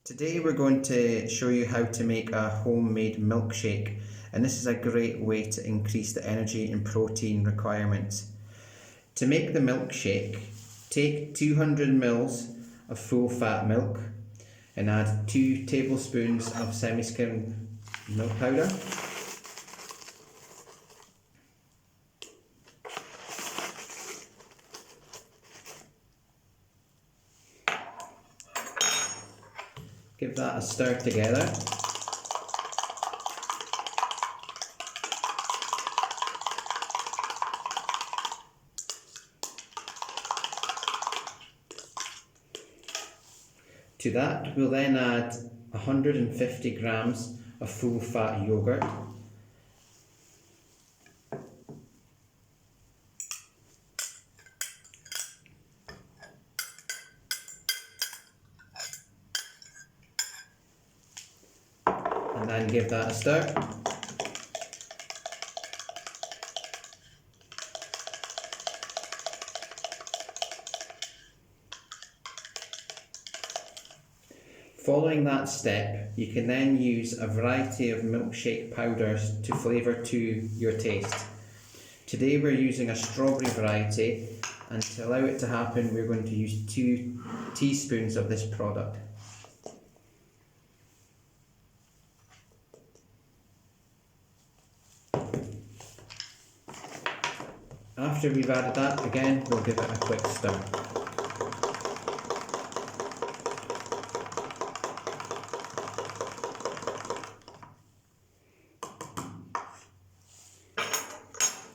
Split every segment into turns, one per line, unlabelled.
Today we're going to show you how to make a homemade milkshake, and this is a great way to increase the energy and protein requirements. To make the milkshake, take 200 ml of full fat milk and add 2 tablespoons of semi-skim milk powder. Give that a stir together. To that, we'll then add 150 grams of full fat yogurt. And then give that a stir. Following that step, you can then use a variety of milkshake powders to flavour to your taste. Today we're using a strawberry variety, and to allow it to happen we're going to use 2 teaspoons of this product. After we've added that, again, we'll give it a quick stir.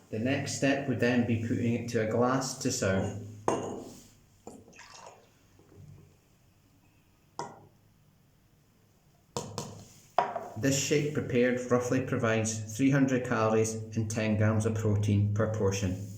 The next step would then be putting it to a glass to serve. This shake prepared roughly provides 300 calories and 10 grams of protein per portion.